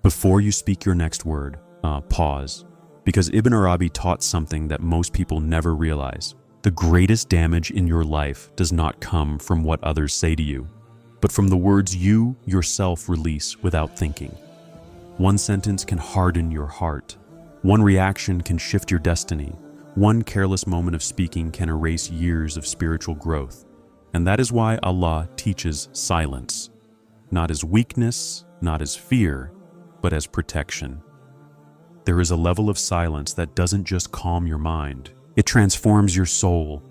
Before you speak your next word, pause. Because Ibn Arabi taught something that most people never realize. The greatest damage in your life does not come from what others say to you, but from the words you yourself release without thinking. One sentence can harden your heart. One reaction can shift your destiny. One careless moment of speaking can erase years of spiritual growth. And that is why Allah teaches silence, not as weakness, not as fear, but as protection. There is a level of silence that doesn't just calm your mind. It transforms your soul.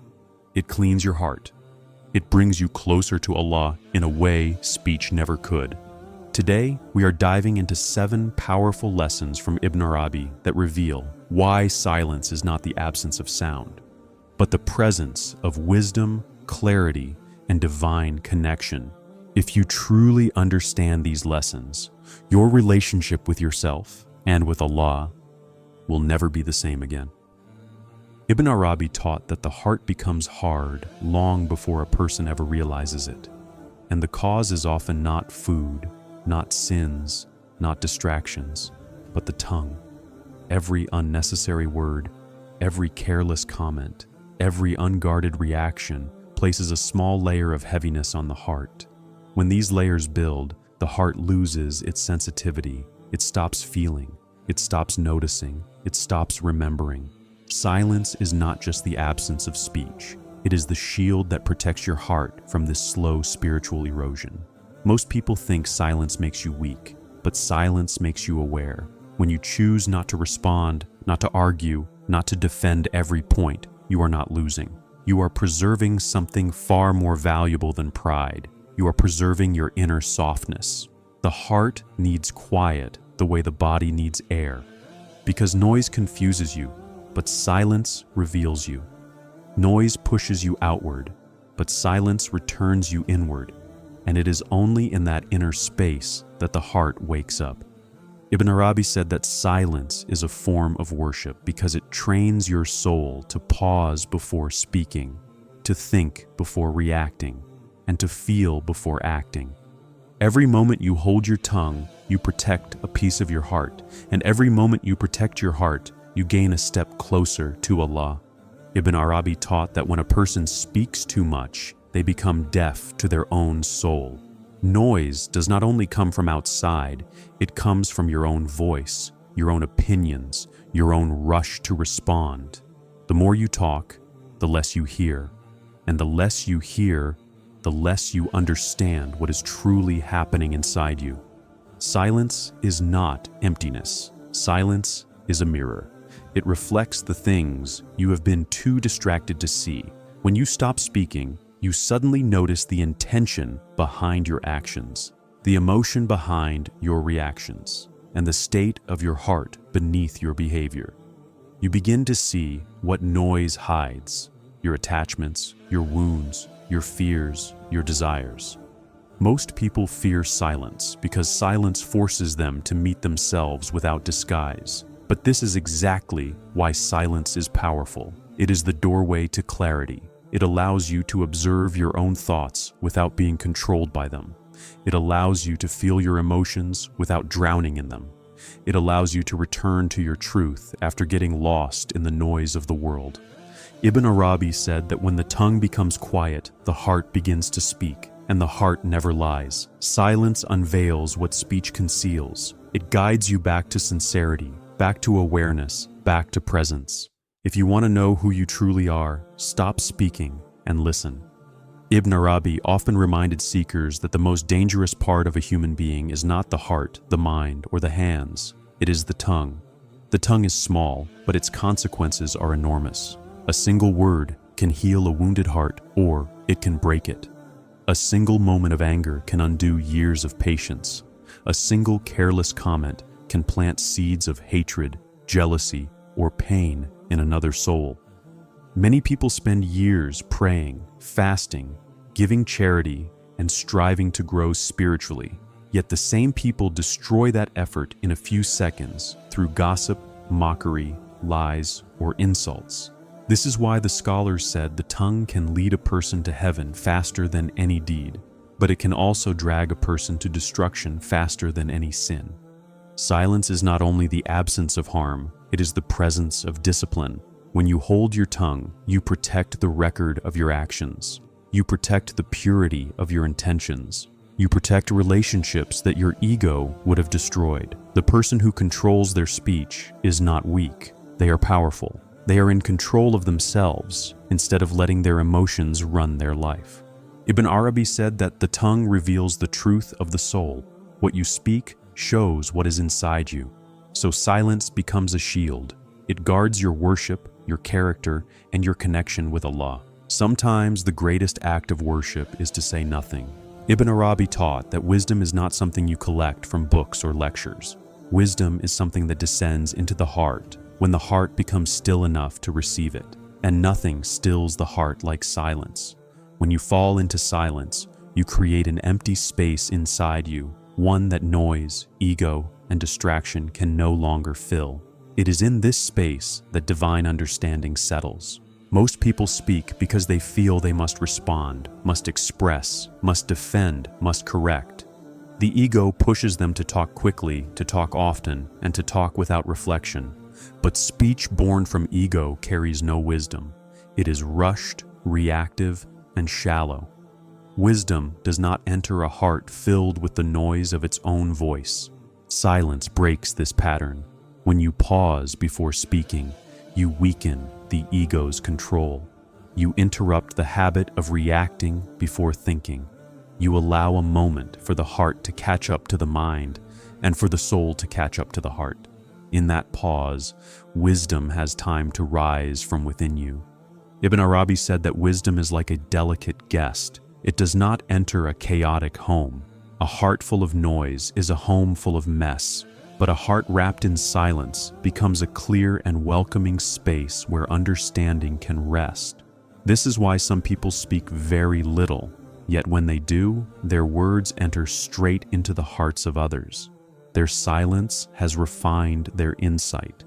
It cleans your heart. It brings you closer to Allah in a way speech never could. Today, we are diving into 7 powerful lessons from Ibn Arabi that reveal why silence is not the absence of sound, but the presence of wisdom, clarity, and divine connection. If you truly understand these lessons, your relationship with yourself and with Allah will never be the same again. Ibn Arabi taught that the heart becomes hard long before a person ever realizes it, and the cause is often not food, not sins, not distractions, but the tongue. Every unnecessary word, every careless comment, every unguarded reaction places a small layer of heaviness on the heart. When these layers build, the heart loses its sensitivity. It stops feeling. It stops noticing. It stops remembering. Silence is not just the absence of speech. It is the shield that protects your heart from this slow spiritual erosion. Most people think silence makes you weak, but silence makes you aware. When you choose not to respond, not to argue, not to defend every point, you are not losing. You are preserving something far more valuable than pride. You are preserving your inner softness. The heart needs quiet the way the body needs air. Because noise confuses you, but silence reveals you. Noise pushes you outward, but silence returns you inward. And it is only in that inner space that the heart wakes up. Ibn Arabi said that silence is a form of worship because it trains your soul to pause before speaking, to think before reacting, and to feel before acting. Every moment you hold your tongue, you protect a piece of your heart, and every moment you protect your heart, you gain a step closer to Allah. Ibn Arabi taught that when a person speaks too much, they become deaf to their own soul. Noise does not only come from outside, it comes from your own voice, your own opinions, your own rush to respond. The more you talk, the less you hear. And the less you hear, the less you understand what is truly happening inside you. Silence is not emptiness. Silence is a mirror. It reflects the things you have been too distracted to see. When you stop speaking, you suddenly notice the intention behind your actions, the emotion behind your reactions, and the state of your heart beneath your behavior. You begin to see what noise hides: your attachments, your wounds, your fears, your desires. Most people fear silence because silence forces them to meet themselves without disguise. But this is exactly why silence is powerful. It is the doorway to clarity. It allows you to observe your own thoughts without being controlled by them. It allows you to feel your emotions without drowning in them. It allows you to return to your truth after getting lost in the noise of the world. Ibn Arabi said that when the tongue becomes quiet, the heart begins to speak, and the heart never lies. Silence unveils what speech conceals. It guides you back to sincerity, back to awareness, back to presence. If you want to know who you truly are, stop speaking and listen. Ibn Arabi often reminded seekers that the most dangerous part of a human being is not the heart, the mind, or the hands. It is the tongue. The tongue is small, but its consequences are enormous. A single word can heal a wounded heart, or it can break it. A single moment of anger can undo years of patience. A single careless comment can plant seeds of hatred, jealousy, or pain in another soul. Many people spend years praying, fasting, giving charity, and striving to grow spiritually. Yet the same people destroy that effort in a few seconds through gossip, mockery, lies, or insults. This is why the scholars said the tongue can lead a person to heaven faster than any deed, but it can also drag a person to destruction faster than any sin. Silence is not only the absence of harm, it is the presence of discipline. When you hold your tongue, you protect the record of your actions. You protect the purity of your intentions. You protect relationships that your ego would have destroyed. The person who controls their speech is not weak. They are powerful. They are in control of themselves instead of letting their emotions run their life. Ibn Arabi said that the tongue reveals the truth of the soul. What you speak shows what is inside you. So silence becomes a shield. It guards your worship, your character, and your connection with Allah. Sometimes the greatest act of worship is to say nothing. Ibn Arabi taught that wisdom is not something you collect from books or lectures. Wisdom is something that descends into the heart when the heart becomes still enough to receive it. And nothing stills the heart like silence. When you fall into silence, you create an empty space inside you, one that noise, ego, and distraction can no longer fill. It is in this space that divine understanding settles. Most people speak because they feel they must respond, must express, must defend, must correct. The ego pushes them to talk quickly, to talk often, and to talk without reflection. But speech born from ego carries no wisdom. It is rushed, reactive, and shallow. Wisdom does not enter a heart filled with the noise of its own voice. Silence breaks this pattern. When you pause before speaking, you weaken the ego's control. You interrupt the habit of reacting before thinking. You allow a moment for the heart to catch up to the mind and for the soul to catch up to the heart. In that pause, wisdom has time to rise from within you. Ibn Arabi said that wisdom is like a delicate guest. It does not enter a chaotic home. A heart full of noise is a home full of mess, but a heart wrapped in silence becomes a clear and welcoming space where understanding can rest. This is why some people speak very little, yet when they do, their words enter straight into the hearts of others. Their silence has refined their insight.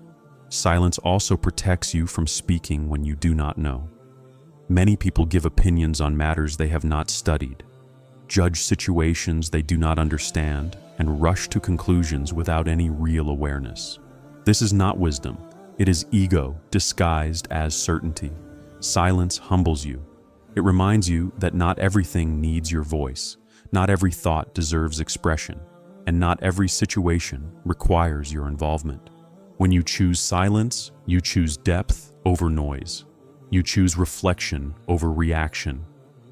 Silence also protects you from speaking when you do not know. Many people give opinions on matters they have not studied, judge situations they do not understand, and rush to conclusions without any real awareness. This is not wisdom. It is ego disguised as certainty. Silence humbles you. It reminds you that not everything needs your voice, not every thought deserves expression, and not every situation requires your involvement. When you choose silence, you choose depth over noise. You choose reflection over reaction.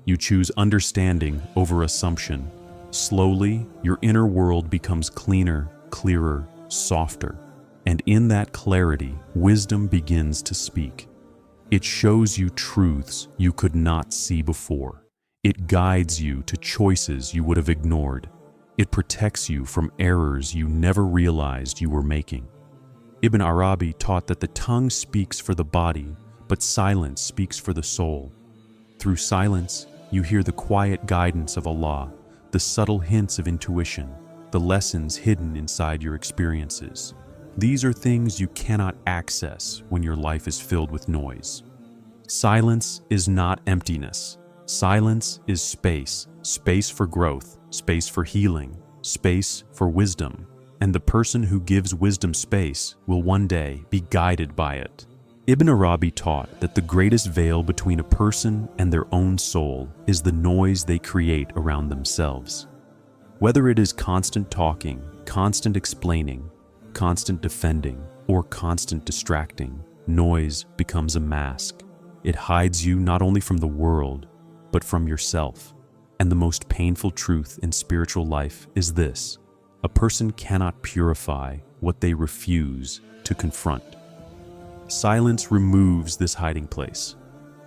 You choose understanding over assumption. Slowly, your inner world becomes cleaner, clearer, softer. And in that clarity, wisdom begins to speak. It shows you truths you could not see before. It guides you to choices you would have ignored. It protects you from errors you never realized you were making. Ibn Arabi taught that the tongue speaks for the body, but silence speaks for the soul. Through silence, you hear the quiet guidance of Allah, the subtle hints of intuition, the lessons hidden inside your experiences. These are things you cannot access when your life is filled with noise. Silence is not emptiness. Silence is space, space for growth, space for healing, space for wisdom. And the person who gives wisdom space will one day be guided by it. Ibn Arabi taught that the greatest veil between a person and their own soul is the noise they create around themselves. Whether it is constant talking, constant explaining, constant defending, or constant distracting, noise becomes a mask. It hides you not only from the world, but from yourself. And the most painful truth in spiritual life is this: a person cannot purify what they refuse to confront. Silence removes this hiding place.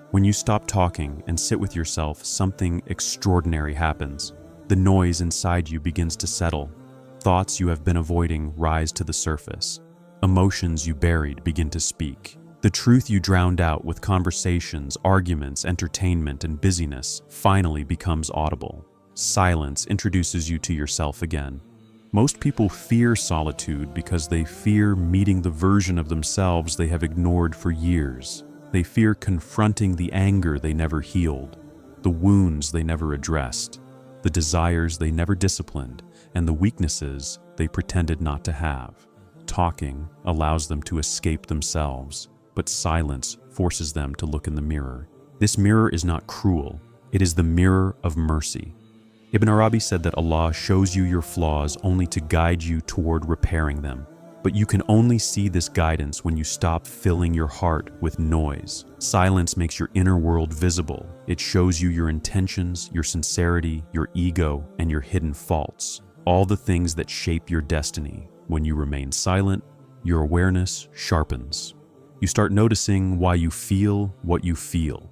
When you stop talking and sit with yourself, something extraordinary happens. The noise inside you begins to settle. Thoughts you have been avoiding rise to the surface. Emotions you buried begin to speak. The truth you drowned out with conversations, arguments, entertainment, and busyness finally becomes audible. Silence introduces you to yourself again. Most people fear solitude because they fear meeting the version of themselves they have ignored for years. They fear confronting the anger they never healed, the wounds they never addressed, the desires they never disciplined, and the weaknesses they they pretended not to have. Talking allows them to escape themselves, but silence forces them to look in the mirror. This mirror is not cruel, it is the mirror of mercy. Ibn Arabi said that Allah shows you your flaws only to guide you toward repairing them. But you can only see this guidance when you stop filling your heart with noise. Silence makes your inner world visible. It shows you your intentions, your sincerity, your ego, and your hidden faults. All the things that shape your destiny. When you remain silent, your awareness sharpens. You start noticing why you feel what you feel.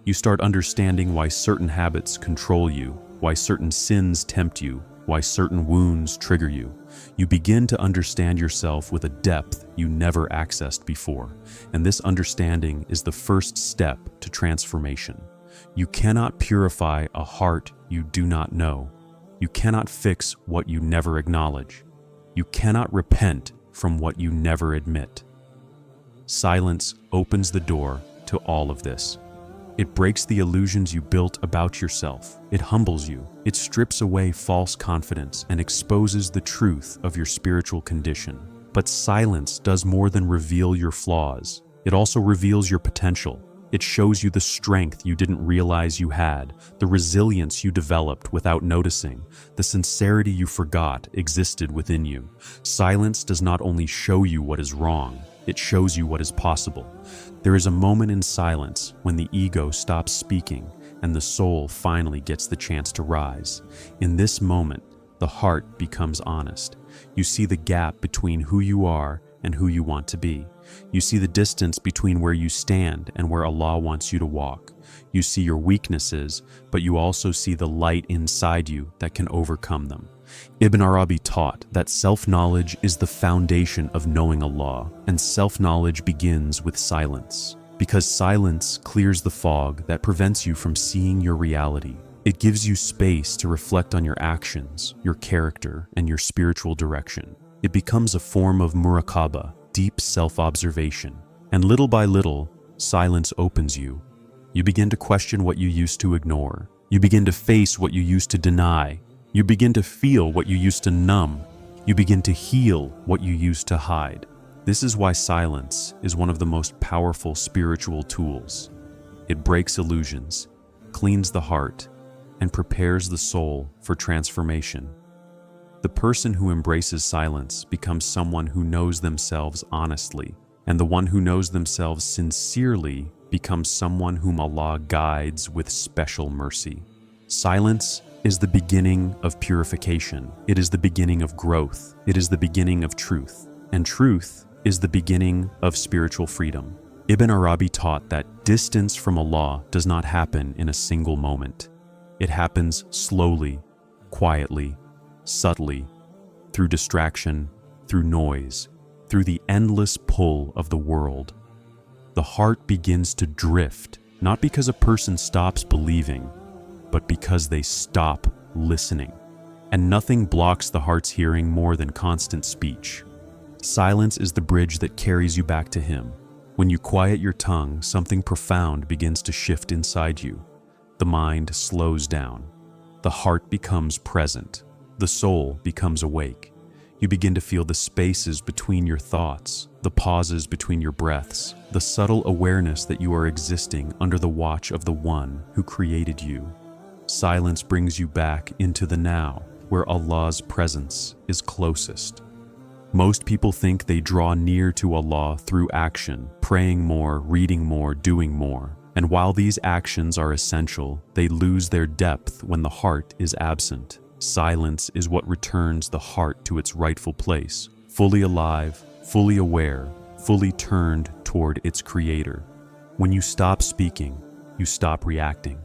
You start understanding why certain habits control you, why certain sins tempt you, why certain wounds trigger you. You begin to understand yourself with a depth you never accessed before, and this understanding is the first step to transformation. You cannot purify a heart you do not know. You cannot fix what you never acknowledge. You cannot repent from what you never admit. Silence opens the door to all of this. It breaks the illusions you built about yourself. It humbles you. It strips away false confidence and exposes the truth of your spiritual condition. But silence does more than reveal your flaws. It also reveals your potential. It shows you the strength you didn't realize you had, the resilience you developed without noticing, the sincerity you forgot existed within you. Silence does not only show you what is wrong, it shows you what is possible. There is a moment in silence when the ego stops speaking and the soul finally gets the chance to rise. In this moment, the heart becomes honest. You see the gap between who you are and who you want to be. You see the distance between where you stand and where Allah wants you to walk. You see your weaknesses, but you also see the light inside you that can overcome them. Ibn Arabi taught that self-knowledge is the foundation of knowing Allah, and self-knowledge begins with silence, because silence clears the fog that prevents you from seeing your reality. It gives you space to reflect on your actions, your character, and your spiritual direction. It becomes a form of muraqabah, deep self-observation, and little by little, silence opens you. You begin to question what you used to ignore. You begin to face what you used to deny. You begin to feel what you used to numb. You begin to heal what you used to hide. This is why silence is one of the most powerful spiritual tools. It breaks illusions, cleans the heart, and prepares the soul for transformation. The person who embraces silence becomes someone who knows themselves honestly, and the one who knows themselves sincerely becomes someone whom Allah guides with special mercy. Silence is the beginning of purification. It is the beginning of growth. It is the beginning of truth. And truth is the beginning of spiritual freedom. Ibn Arabi taught that distance from Allah does not happen in a single moment. It happens slowly, quietly, subtly, through distraction, through noise, through the endless pull of the world. The heart begins to drift, not because a person stops believing, but because they stop listening. And nothing blocks the heart's hearing more than constant speech. Silence is the bridge that carries you back to Him. When you quiet your tongue, something profound begins to shift inside you. The mind slows down. The heart becomes present. The soul becomes awake. You begin to feel the spaces between your thoughts, the pauses between your breaths, the subtle awareness that you are existing under the watch of the One who created you. Silence brings you back into the now, where Allah's presence is closest. Most people think they draw near to Allah through action, praying more, reading more, doing more. And while these actions are essential, they lose their depth when the heart is absent. Silence is what returns the heart to its rightful place, fully alive, fully aware, fully turned toward its Creator. When you stop speaking, you stop reacting.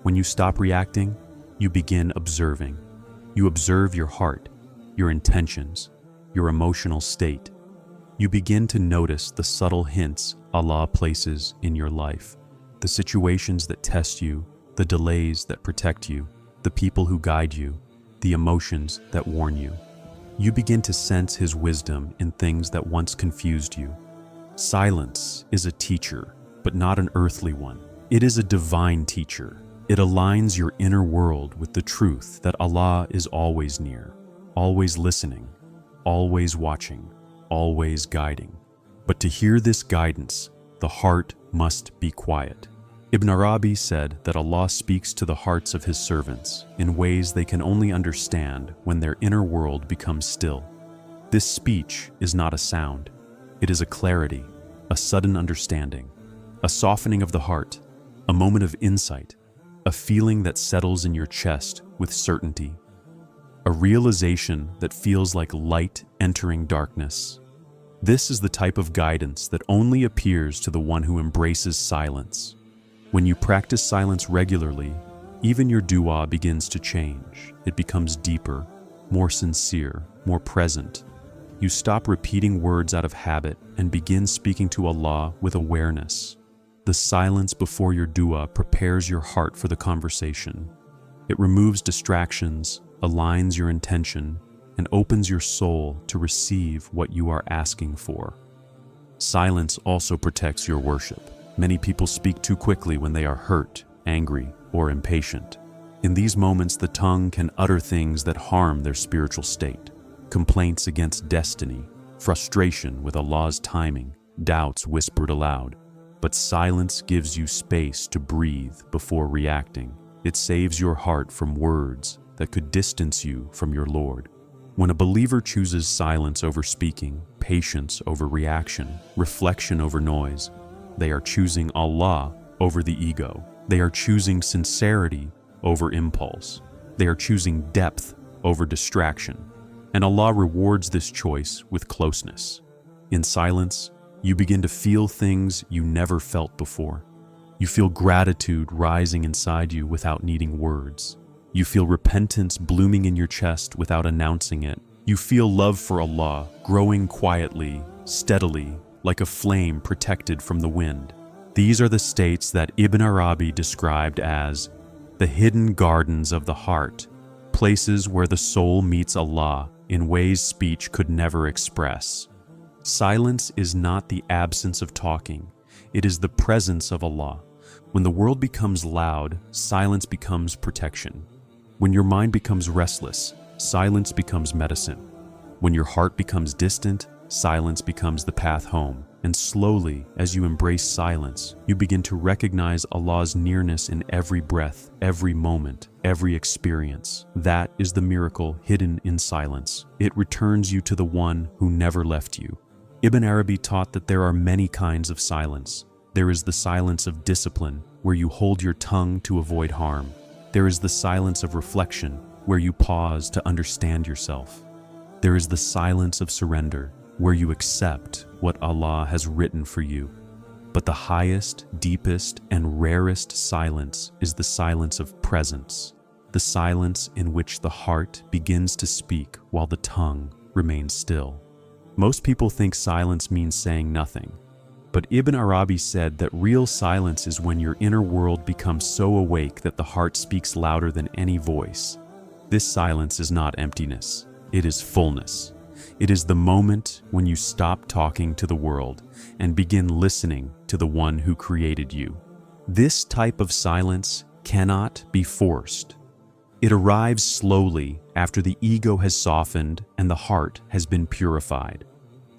When you stop reacting, you begin observing. You observe your heart, your intentions, your emotional state. You begin to notice the subtle hints Allah places in your life, the situations that test you, the delays that protect you, the people who guide you, the emotions that warn you. You begin to sense His wisdom in things that once confused you. Silence is a teacher, but not an earthly one. It is a divine teacher. It aligns your inner world with the truth that Allah is always near, always listening, always watching, always guiding. But to hear this guidance, the heart must be quiet. Ibn Arabi said that Allah speaks to the hearts of His servants in ways they can only understand when their inner world becomes still. This speech is not a sound. It is a clarity, a sudden understanding, a softening of the heart, a moment of insight, a feeling that settles in your chest with certainty, a realization that feels like light entering darkness. This is the type of guidance that only appears to the one who embraces silence. When you practice silence regularly, even your dua begins to change. It becomes deeper, more sincere, more present. You stop repeating words out of habit and begin speaking to Allah with awareness. The silence before your dua prepares your heart for the conversation. It removes distractions, aligns your intention, and opens your soul to receive what you are asking for. Silence also protects your worship. Many people speak too quickly when they are hurt, angry, or impatient. In these moments, the tongue can utter things that harm their spiritual state. Complaints against destiny, frustration with Allah's timing, doubts whispered aloud. But silence gives you space to breathe before reacting. It saves your heart from words that could distance you from your Lord. When a believer chooses silence over speaking, patience over reaction, reflection over noise, they are choosing Allah over the ego. They are choosing sincerity over impulse. They are choosing depth over distraction. And Allah rewards this choice with closeness. In silence, you begin to feel things you never felt before. You feel gratitude rising inside you without needing words. You feel repentance blooming in your chest without announcing it. You feel love for Allah growing quietly, steadily, like a flame protected from the wind. These are the states that Ibn Arabi described as the hidden gardens of the heart, places where the soul meets Allah in ways speech could never express. Silence is not the absence of talking, it is the presence of Allah. When the world becomes loud, silence becomes protection. When your mind becomes restless, silence becomes medicine. When your heart becomes distant, silence becomes the path home. And slowly, as you embrace silence, you begin to recognize Allah's nearness in every breath, every moment, every experience. That is the miracle hidden in silence. It returns you to the one who never left you. Ibn Arabi taught that there are many kinds of silence. There is the silence of discipline, where you hold your tongue to avoid harm. There is the silence of reflection, where you pause to understand yourself. There is the silence of surrender, where you accept what Allah has written for you. But the highest, deepest, and rarest silence is the silence of presence, the silence in which the heart begins to speak while the tongue remains still. Most people think silence means saying nothing, but Ibn Arabi said that real silence is when your inner world becomes so awake that the heart speaks louder than any voice. This silence is not emptiness, it is fullness. It is the moment when you stop talking to the world and begin listening to the one who created you. This type of silence cannot be forced. It arrives slowly after the ego has softened and the heart has been purified.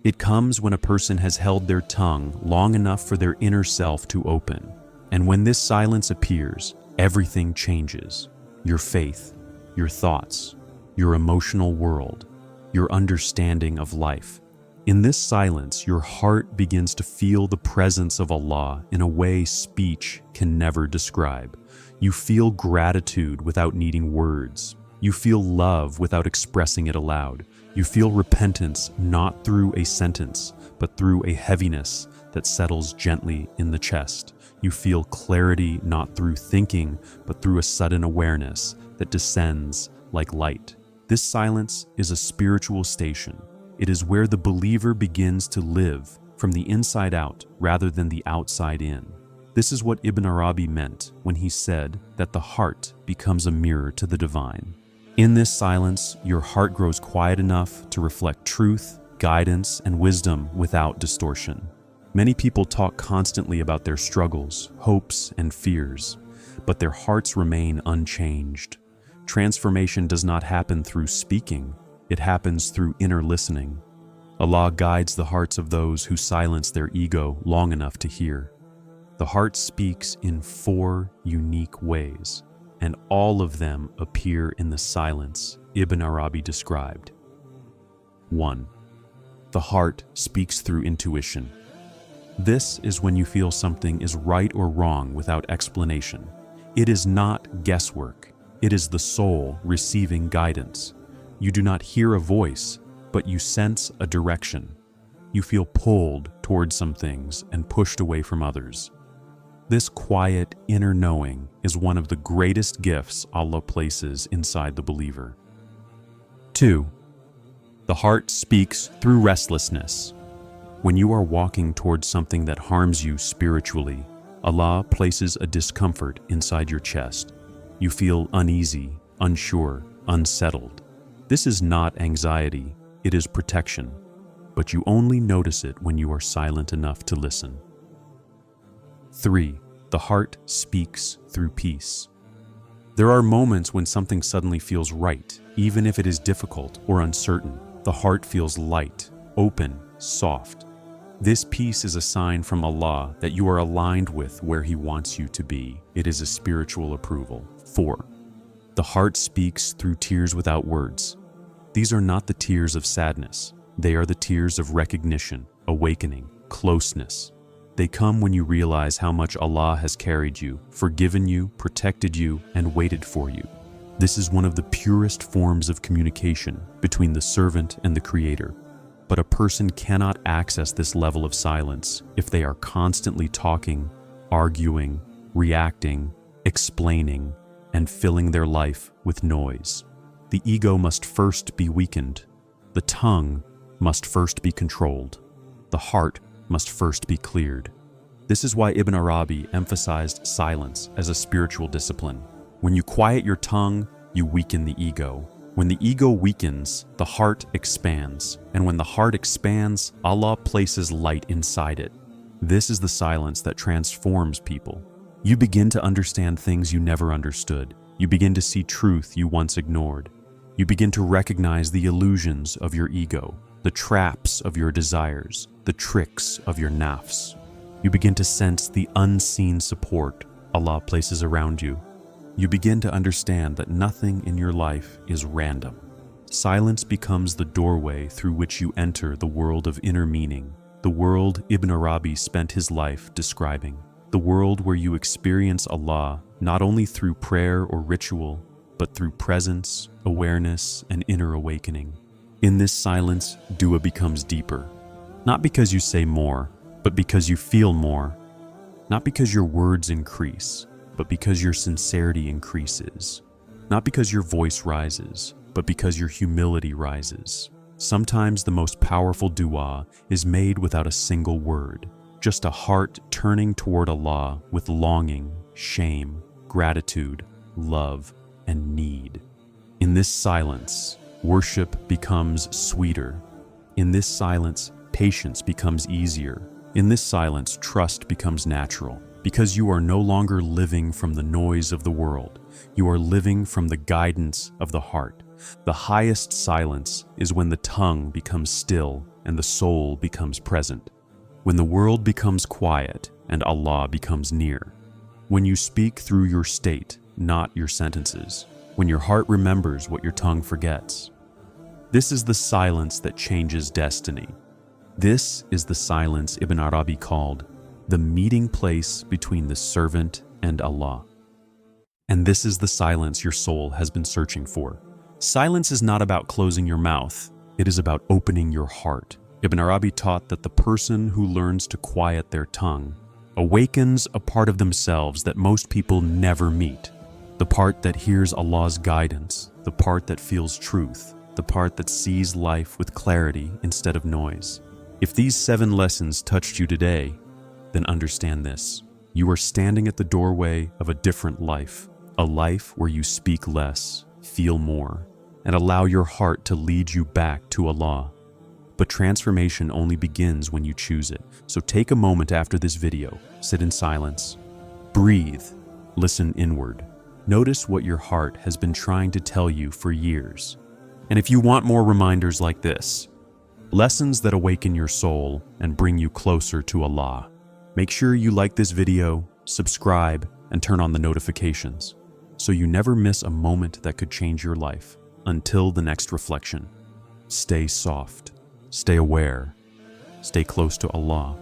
It comes when a person has held their tongue long enough for their inner self to open. And when this silence appears, everything changes. Your faith, your thoughts, your emotional world, your understanding of life. In this silence, your heart begins to feel the presence of Allah in a way speech can never describe. You feel gratitude without needing words. You feel love without expressing it aloud. You feel repentance not through a sentence, but through a heaviness that settles gently in the chest. You feel clarity not through thinking, but through a sudden awareness that descends like light. This silence is a spiritual station. It is where the believer begins to live from the inside out rather than the outside in. This is what Ibn Arabi meant when he said that the heart becomes a mirror to the divine. In this silence, your heart grows quiet enough to reflect truth, guidance, and wisdom without distortion. Many people talk constantly about their struggles, hopes, and fears, but their hearts remain unchanged. Transformation does not happen through speaking, It happens through inner listening. Allah guides the hearts of those who silence their ego long enough to hear. The heart speaks in 4 unique ways, and all of them appear in the silence Ibn Arabi described. 1. The heart speaks through intuition. This is when you feel something is right or wrong without explanation. It is not guesswork. It is the soul receiving guidance. You do not hear a voice, but you sense a direction. You feel pulled towards some things and pushed away from others. This quiet inner knowing is one of the greatest gifts Allah places inside the believer. 2. The heart speaks through restlessness. When you are walking towards something that harms you spiritually, Allah places a discomfort inside your chest. You feel uneasy, unsure, unsettled. This is not anxiety, it is protection, but you only notice it when you are silent enough to listen. 3. The heart speaks through peace. There are moments when something suddenly feels right, even if it is difficult or uncertain. The heart feels light, open, soft. This peace is a sign from Allah that you are aligned with where He wants you to be. It is a spiritual approval. 4. The heart speaks through tears without words. These are not the tears of sadness. They are the tears of recognition, awakening, closeness. They come when you realize how much Allah has carried you, forgiven you, protected you, and waited for you. This is one of the purest forms of communication between the servant and the Creator. But a person cannot access this level of silence if they are constantly talking, arguing, reacting, explaining, and filling their life with noise. The ego must first be weakened. The tongue must first be controlled. The heart must first be cleared. This is why Ibn Arabi emphasized silence as a spiritual discipline. When you quiet your tongue, you weaken the ego. When the ego weakens, the heart expands. And when the heart expands, Allah places light inside it. This is the silence that transforms people. You begin to understand things you never understood. You begin to see truth you once ignored. You begin to recognize the illusions of your ego, the traps of your desires, the tricks of your nafs. You begin to sense the unseen support Allah places around you. You begin to understand that nothing in your life is random. Silence becomes the doorway through which you enter the world of inner meaning, the world Ibn Arabi spent his life describing, the world where you experience Allah not only through prayer or ritual, but through presence, awareness, and inner awakening. In this silence, dua becomes deeper. Not because you say more, but because you feel more. Not because your words increase, but because your sincerity increases. Not because your voice rises, but because your humility rises. Sometimes the most powerful dua is made without a single word, just a heart turning toward Allah with longing, shame, gratitude, love, and need. In this silence, worship becomes sweeter. In this silence, patience becomes easier. In this silence, trust becomes natural. Because you are no longer living from the noise of the world. You are living from the guidance of the heart. The highest silence is when the tongue becomes still and the soul becomes present. When the world becomes quiet and Allah becomes near. When you speak through your state, not your sentences. When your heart remembers what your tongue forgets. This is the silence that changes destiny. This is the silence Ibn Arabi called the meeting place between the servant and Allah. And this is the silence your soul has been searching for. Silence is not about closing your mouth. It is about opening your heart. Ibn Arabi taught that the person who learns to quiet their tongue awakens a part of themselves that most people never meet. The part that hears Allah's guidance, the part that feels truth, the part that sees life with clarity instead of noise. If these 7 lessons touched you today, then understand this. You are standing at the doorway of a different life, a life where you speak less, feel more, and allow your heart to lead you back to Allah. But transformation only begins when you choose it. So take a moment after this video, sit in silence, breathe, listen inward. Notice what your heart has been trying to tell you for years. And if you want more reminders like this, lessons that awaken your soul and bring you closer to Allah, make sure you like this video, subscribe, and turn on the notifications so you never miss a moment that could change your life. Until the next reflection, stay soft, stay aware, stay close to Allah,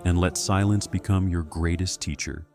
and let silence become your greatest teacher.